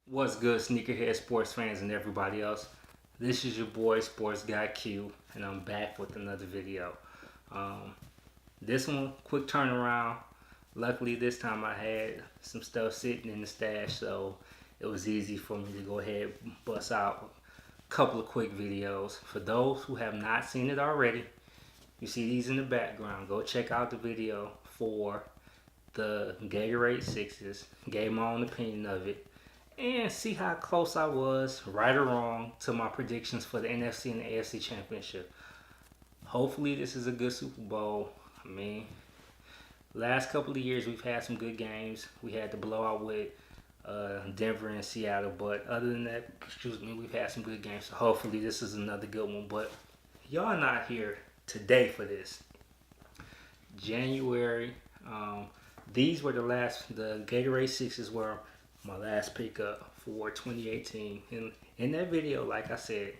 What's good, sneakerhead sports fans and everybody else? This is your boy SportsGuyQ, and I'm back with another video. Um, this one, quick turnaround. Luckily, this time I had some stuff sitting in the stash, so it was easy for me to go ahead and bust out a couple of quick videos. For those who have not seen it already, you see these in the background. Go check out the video for the Gatorade Sixes. Gave my own opinion of it and see how close I was, right or wrong, to my predictions for the NFC and the AFC Championship. Hopefully, this is a good Super Bowl. I mean, last couple of years we've had some good games. We had the blowout with Denver and Seattle, but other than that, we've had some good games. So hopefully, this is another good one. But y'all not here today for this. January. These were the Gatorade Sixes were my last pickup for 2018. And in that video, like I said,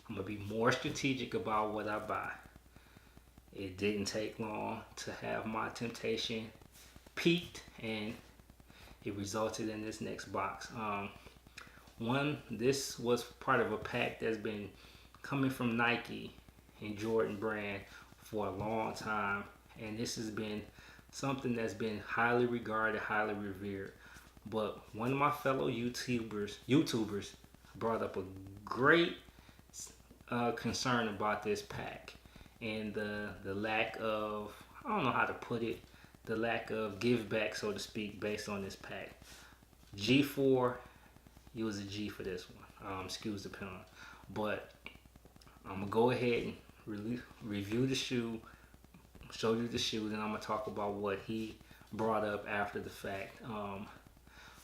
I'm gonna be more strategic about what I buy. It didn't take long to have my temptation peaked, and it resulted in this next box. This was part of a pack that's been coming from Nike and Jordan brand for a long time, and this has been something that's been highly regarded, highly revered. But one of my fellow YouTubers brought up a great concern about this pack and the lack of, I don't know how to put it, the lack of give back, so to speak, based on this pack. G4, you was a G for this one. Excuse the pun, but I'm gonna go ahead and review the shoe, show you the shoe, then I'm gonna talk about what he brought up after the fact.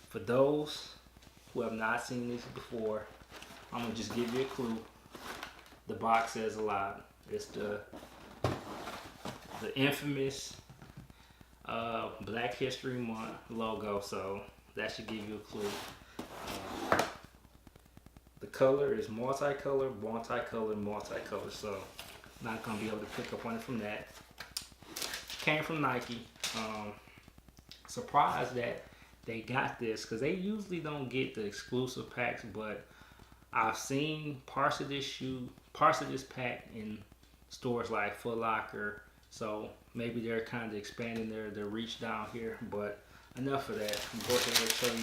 For those who have not seen this before, I'm gonna just give you a clue. The box says a lot. It's the infamous Black History Month logo, so that should give you a clue. The color is multicolor, so not gonna be able to pick up on it from that. Came from Nike. Surprised that they got this because they usually don't get the exclusive packs, but I've seen parts of this pack in stores like Foot Locker, so maybe they're kind of expanding their reach down here. But enough of that. I'm going to show you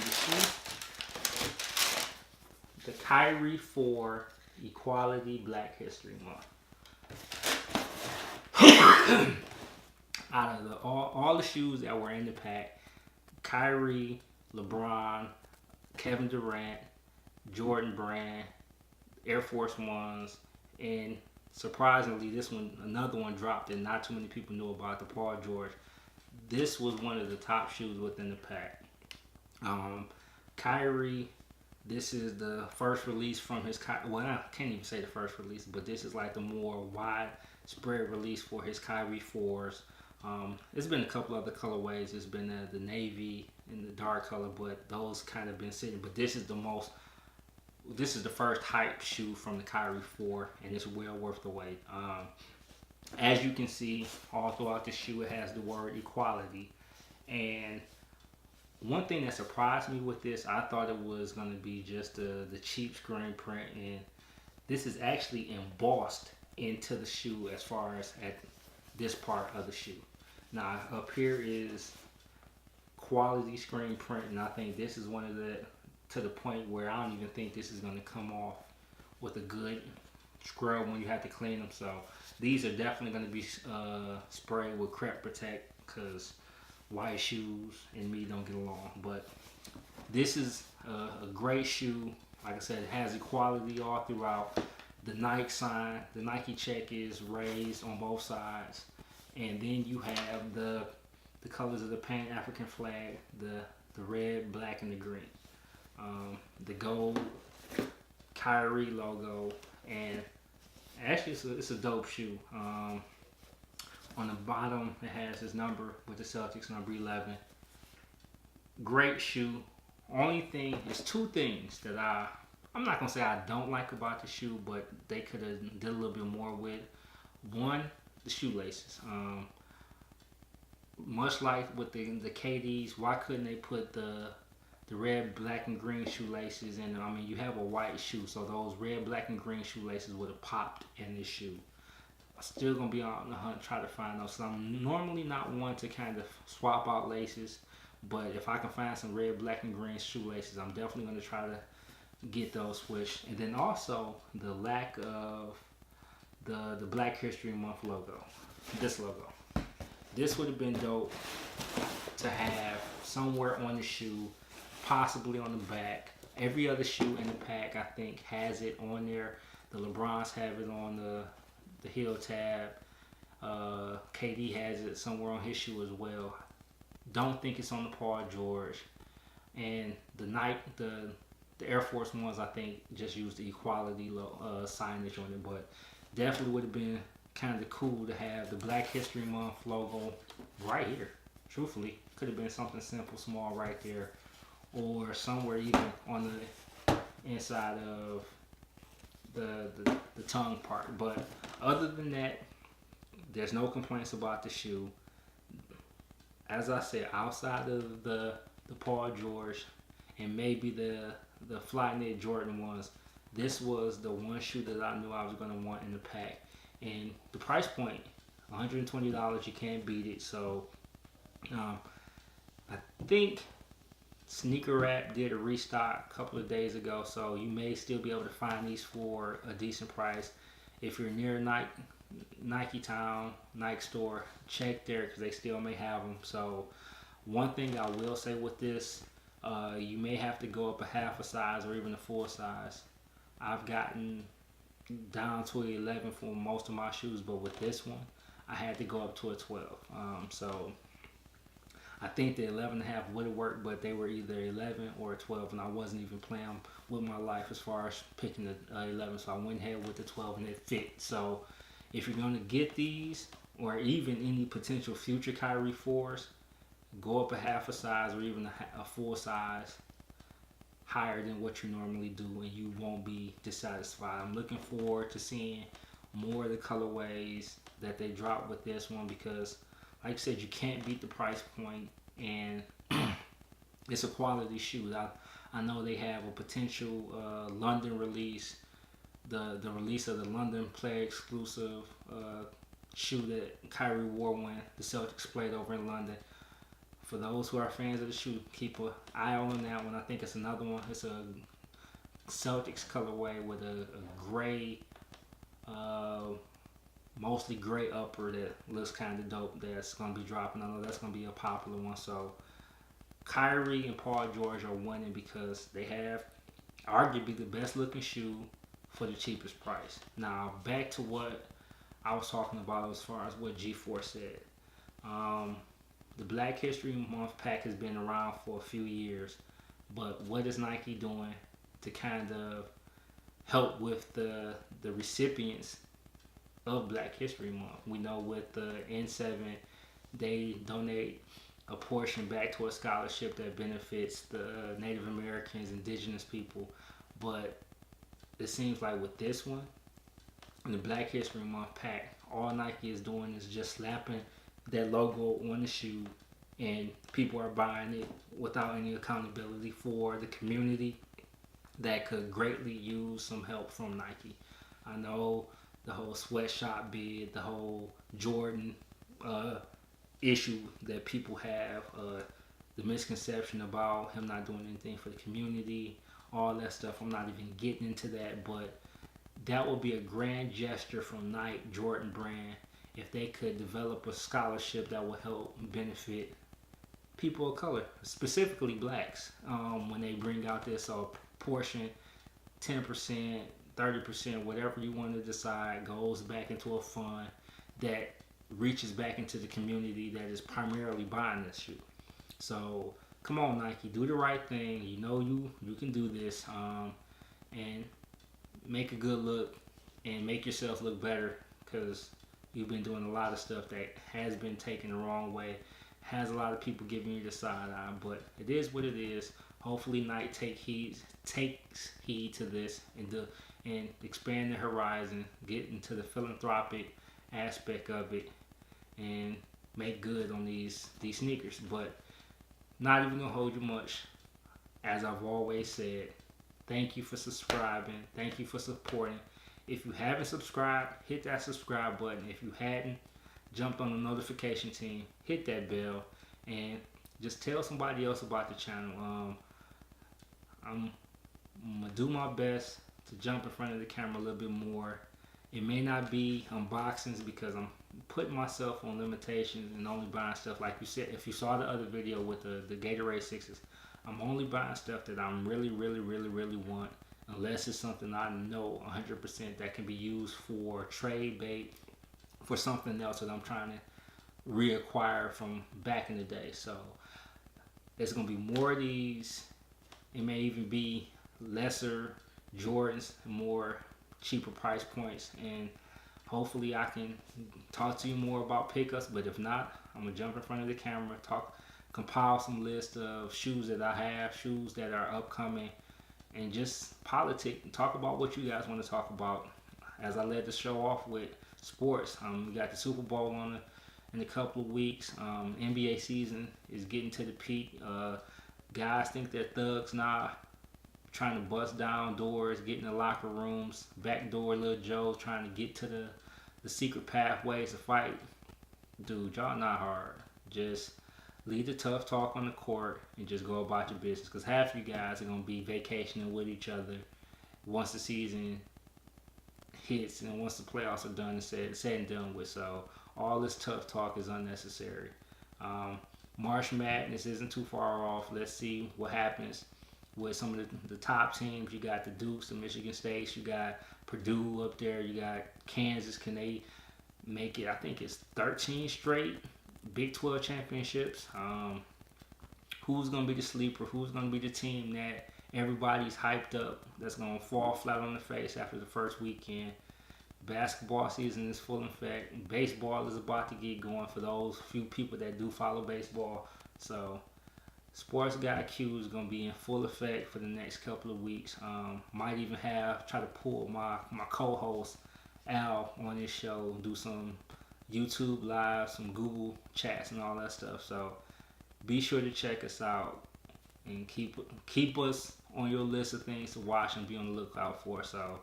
the Kyrie 4 Equality Black History Month. Out of all the shoes that were in the pack, Kyrie, LeBron, Kevin Durant, Jordan Brand, Air Force Ones, and surprisingly, another one dropped and not too many people knew about, the Paul George. This was one of the top shoes within the pack. Kyrie, this is the first release from his, well, I can't even say the first release, but this is like the more widespread release for his Kyrie 4s. There's been a couple other colorways. It's been the navy and the dark color, but those kind of been sitting. But this is the first hype shoe from the Kyrie 4, and it's well worth the wait. As you can see, all throughout the shoe, it has the word equality. And one thing that surprised me with this, I thought it was going to be just the cheap screen print, and this is actually embossed into the shoe as far as at this part of the shoe. Now up here is quality screen print, and I think this is one of to the point where I don't even think this is going to come off with a good scrub when you have to clean them. So these are definitely going to be sprayed with Crep Protect, because white shoes and me don't get along. But this is a great shoe. Like I said, it has equality all throughout. The Nike sign, the Nike check is raised on both sides, and then you have the colors of the Pan-African flag, the red, black, and the green. The gold Kyrie logo, and actually it's a dope shoe. On the bottom it has his number with the Celtics, number 11. Great shoe. Only thing is two things that I'm not gonna say I don't like about the shoe, but they could have did a little bit more with. One, the shoelaces. Much like with the KDs, why couldn't they put the the red, black, and green shoelaces, and I mean you have a white shoe, so those red, black, and green shoelaces would have popped in this shoe. I'm still gonna be on the hunt, try to find those. So I'm normally not one to kind of swap out laces, but if I can find some red, black, and green shoelaces, I'm definitely gonna try to get those switched. And then also the lack of the Black History Month logo. This logo. This would have been dope to have somewhere on the shoe, possibly on the back. Every other shoe in the pack, I think, has it on there. The LeBrons have it on the heel tab. KD has it somewhere on his shoe as well. Don't think it's on the Paul George. And the Nike, the Air Force Ones, I think, just used the equality signage on it. But definitely would have been kind of cool to have the Black History Month logo right here. Truthfully, could have been something simple, small right there, or somewhere even on the inside of the tongue part. But other than that, there's no complaints about the shoe. As I said, outside of the Paul George and maybe the Flyknit Jordan ones, this was the one shoe that I knew I was going to want in the pack. And the price point, $120, you can't beat it. So I think sneakerhead did a restock a couple of days ago, so you may still be able to find these for a decent price. If you're near Nike Town, Nike store, check there because they still may have them. So one thing I will say with this, you may have to go up a half a size or even a full size. I've gotten down to an 11 for most of my shoes, but with this one, I had to go up to a 12. So I think the 11.5 would have worked, but they were either 11 or 12, and I wasn't even playing with my life as far as picking the 11, so I went ahead with the 12, and it fit. So if you're going to get these, or even any potential future Kyrie 4s, go up a half a size or even a full size higher than what you normally do, and you won't be dissatisfied. I'm looking forward to seeing more of the colorways that they drop with this one because, like I said, you can't beat the price point, and it's a quality shoe. I know they have a potential London release, the release of the London player exclusive shoe that Kyrie wore when the Celtics played over in London. For those who are fans of the shoe, keep an eye on that one. I think it's another one. It's a Celtics colorway with a gray, mostly gray upper that looks kind of dope. That's going to be dropping. I know that's going to be a popular one. So Kyrie and Paul George are winning because they have arguably the best looking shoe for the cheapest price. Now back to what I was talking about as far as what G4 said. The Black History Month pack has been around for a few years, but what is Nike doing to kind of help with the recipients of Black History Month? We know with the N7, they donate a portion back to a scholarship that benefits the Native Americans, indigenous people, but it seems like with this one, in the Black History Month pack, all Nike is doing is just slapping that logo on the shoe, and people are buying it without any accountability for the community that could greatly use some help from Nike. I know the whole sweatshop bid, the whole Jordan issue that people have, the misconception about him not doing anything for the community, all that stuff. I'm not even getting into that, but that would be a grand gesture from Nike Jordan brand if they could develop a scholarship that would help benefit people of color, specifically blacks, when they bring out this portion, 10%, 30%, whatever you want to decide, goes back into a fund that reaches back into the community that is primarily buying this shoe. So come on, Nike, do the right thing. You know you can do this, and make a good look and make yourself look better, because you've been doing a lot of stuff that has been taken the wrong way, has a lot of people giving you the side eye, but it is what it is. Hopefully Nike takes heed to this and expand the horizon, get into the philanthropic aspect of it, and make good on these sneakers. But not even gonna hold you much. as I've always said, thank you for subscribing. Thank you for supporting. If you haven't subscribed, hit that subscribe button. If you hadn't, jumped on the notification team, hit that bell, and just tell somebody else about the channel. I'm gonna do my best to jump in front of the camera a little bit more. It may not be unboxings because I'm putting myself on limitations and only buying stuff like you said. If you saw the other video with the Gatorade Sixes, I'm only buying stuff that I'm really want, unless it's something I know 100% that can be used for trade bait for something else that I'm trying to reacquire from back in the day. So there's gonna be more of these. It may even be lesser Jordans, more cheaper price points, and hopefully I can talk to you more about pickups. But if not, I'm gonna jump in front of the camera, compile some list of shoes that I have, shoes that are upcoming, and just talk about what you guys want to talk about. As I led the show off with sports, we got the Super Bowl in a couple of weeks. NBA season is getting to the peak. Guys think they're thugs now, trying to bust down doors, get in the locker rooms, backdoor little Joe, trying to get to the secret pathways to fight. Dude, y'all not hard. Just leave the tough talk on the court and just go about your business. Because half you guys are going to be vacationing with each other once the season hits and once the playoffs are done and said and done with. So all this tough talk is unnecessary. March Madness isn't too far off. Let's see what happens with some of the top teams. You got the Dukes, the Michigan States, you got Purdue up there, you got Kansas. Can they make it? I think it's 13 straight Big 12 championships. Who's going to be the sleeper? Who's going to be the team that everybody's hyped up that's going to fall flat on the face after the first weekend? Basketball season is full effect. Baseball is about to get going for those few people that do follow baseball. So SportsGuyQ is going to be in full effect for the next couple of weeks. Might even try to pull my co-host Al on this show, do some YouTube live, some Google chats and all that stuff. So be sure to check us out and keep us on your list of things to watch and be on the lookout for. So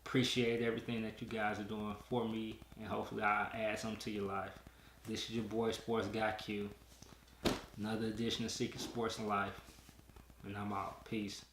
appreciate everything that you guys are doing for me, and hopefully I'll add something to your life. This is your boy SportsGuyQ. Another edition of Secret Sports and Life. And I'm out. Peace.